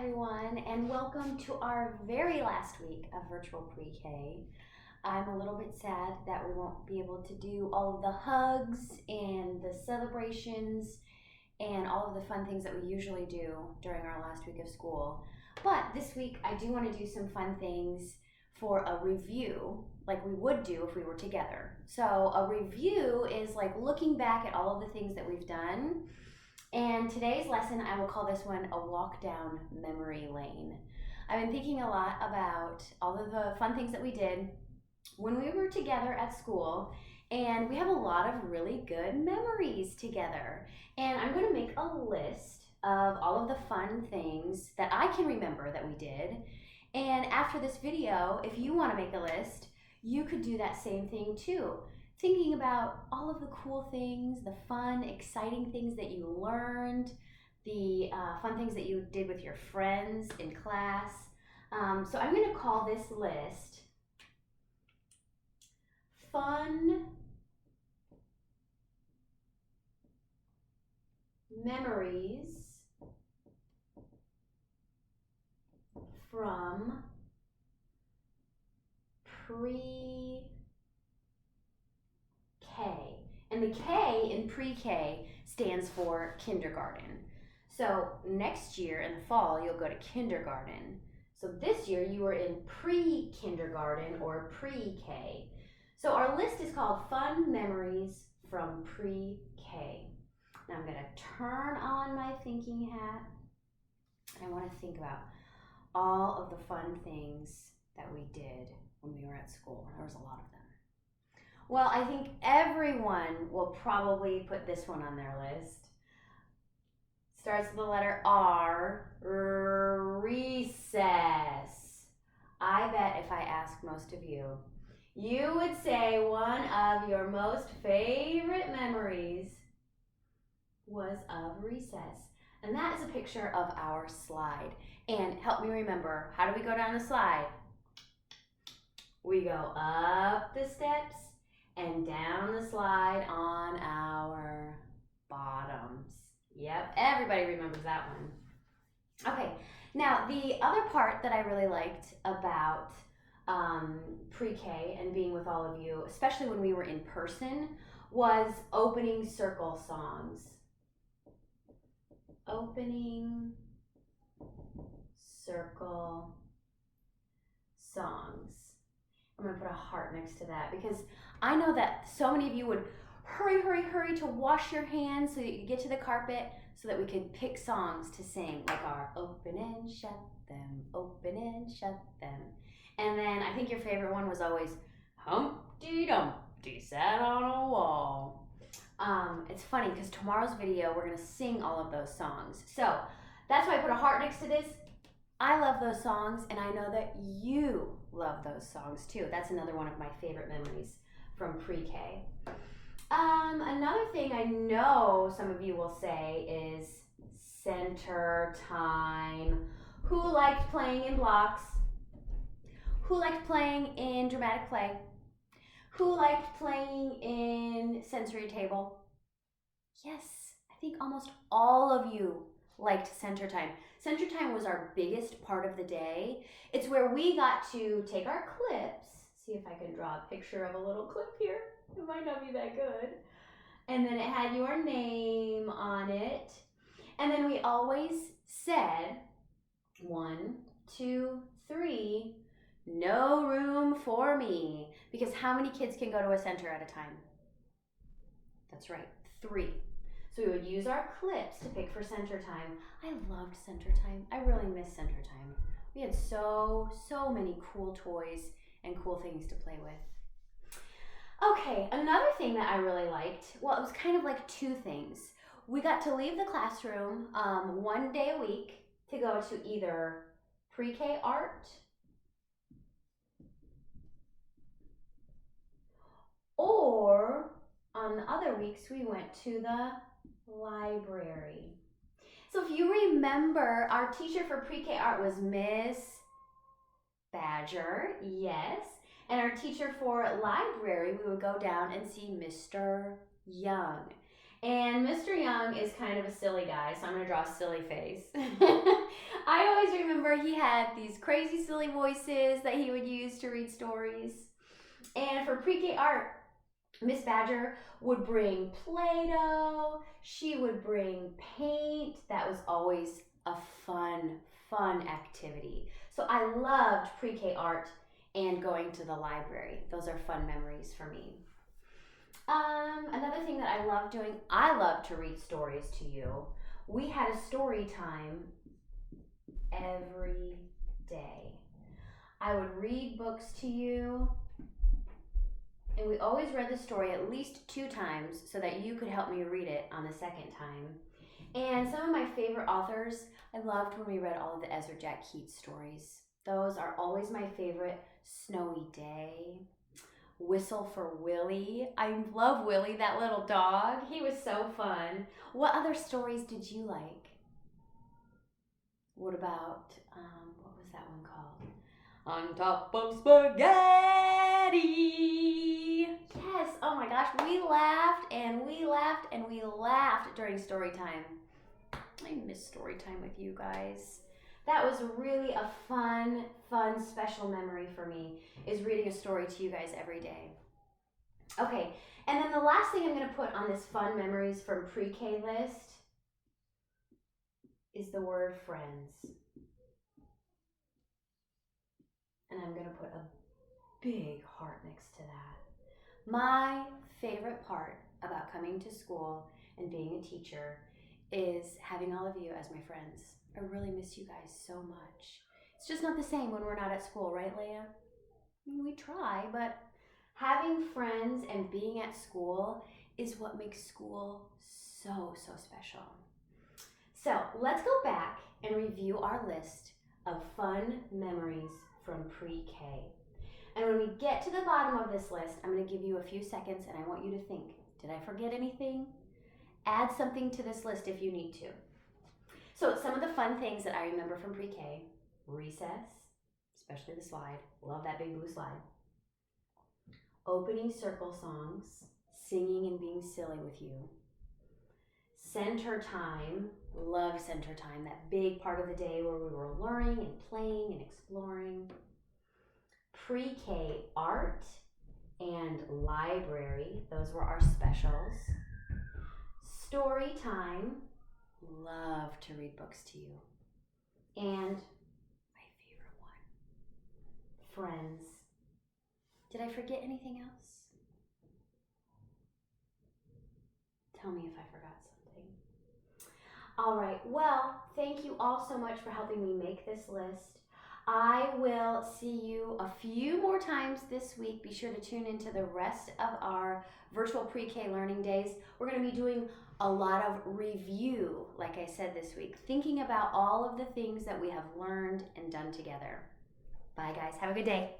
everyone, and welcome to our very last week of virtual pre-K. I'm a little bit sad that we won't be able to do all of the hugs and the celebrations and all of the fun things that we usually do during our last week of school. But this week, I do want to do some fun things for a review, like we would do if we were together. So a review is like looking back at all of the things that we've done. And today's lesson, I will call this one a walk down memory lane. I've been thinking a lot about all of the fun things that we did when we were together at school, and we have a lot of really good memories together. And I'm going to make a list of all of the fun things that I can remember that we did. And after this video, if you want to make a list, you could do that same thing too. Thinking about all of the cool things, the fun, exciting things that you learned, the fun things that you did with your friends in class. So I'm going to call this list Fun Memories from Pre-K. And the K in pre-K stands for kindergarten. So next year in the fall, you'll go to kindergarten. So this year you were in pre-kindergarten or pre-K. So our list is called Fun Memories from Pre-K. Now I'm going to turn on my thinking hat. I want to think about all of the fun things that we did when we were at school. There was a lot of them. Well, I think everyone will probably put this one on their list. Starts with the letter R, recess. I bet if I asked most of you, you would say one of your most favorite memories was of recess. And that is a picture of our slide. And help me remember, how do we go down the slide? We go up the steps and down the slide on our bottoms. Yep, everybody remembers that one. Okay, now the other part that I really liked about pre-K and being with all of you, especially when we were in person, was opening circle songs. Opening circle songs. I'm going to put a heart next to that because I know that so many of you would hurry to wash your hands so that you could get to the carpet so that we could pick songs to sing, like our open and shut them, open and shut them. And then I think your favorite one was always Humpty Dumpty sat on a wall. It's funny because tomorrow's video we're going to sing all of those songs. So that's why I put a heart next to this. I love those songs, and I know that you love those songs too. That's another one of my favorite memories from pre-K. Another thing I know some of you will say is center time. Who liked playing in blocks? Who liked playing in dramatic play? Who liked playing in sensory table? Yes, I think almost all of you liked center time. Center time was our biggest part of the day. It's where we got to take our clips. See if I can draw a picture of a little clip here. It might not be that good. And then it had your name on it. And then we always said 1, 2, 3, no room for me. Because how many kids can go to a center at a time? That's right, 3. So we would use our clips to pick for center time. I loved center time. I really miss center time. We had so many cool toys and cool things to play with. Okay, another thing that I really liked, well, it was kind of like 2 things. We got to leave the classroom 1 day a week to go to either pre-K art or on the other weeks we went to the library. So if you remember, our teacher for pre-K art was Miss Badger, yes. And our teacher for library, we would go down and see Mr. Young. And Mr. Young is kind of a silly guy, so I'm going to draw a silly face. I always remember he had these crazy silly voices that he would use to read stories. And for pre-K art, Miss Badger would bring Play-Doh. She would bring paint. That was always a fun activity. So I loved pre-K art and going to the library. Those are fun memories for me. Another thing that I love doing, I love to read stories to you. We had a story time every day. I would read books to you, and we always read the story at least 2 times so that you could help me read it on the second time. And some of my favorite authors, I loved when we read all of the Ezra Jack Keats stories. Those are always my favorite. Snowy Day, Whistle for Willie. I love Willie, that little dog. He was so fun. What other stories did you like? What about, what was that one called? On Top of Spaghetti. Yes, oh my gosh, we laughed and we laughed and we laughed during story time. I miss story time with you guys. That was really a fun, special memory for me, is reading a story to you guys every day. Okay, and then the last thing I'm going to put on this fun memories from pre-K list is the word friends. And I'm going to put a big heart next to that. My favorite part about coming to school and being a teacher is having all of you as my friends. I really miss you guys so much. It's just not the same when we're not at school, right, Leia? I mean, we try, but having friends and being at school is what makes school so special. So let's go back and review our list of fun memories from pre-K. And when we get to the bottom of this list, I'm going to give you a few seconds and I want you to think, did I forget anything? Add something to this list if you need to. So some of the fun things that I remember from pre-K: recess, especially the slide. Love that big blue slide. Opening circle songs, singing and being silly with you. Center time, love center time, that big part of the day where we were learning and playing and exploring. Pre-K art and library, those were our specials. Story time, love to read books to you. And my favorite one, friends. Did I forget anything else? Tell me if I forgot something. All right, well, thank you all so much for helping me make this list. I will see you a few more times this week. Be sure to tune into the rest of our virtual pre-K learning days. We're going to be doing a lot of review, like I said this week, thinking about all of the things that we have learned and done together. Bye, guys. Have a good day.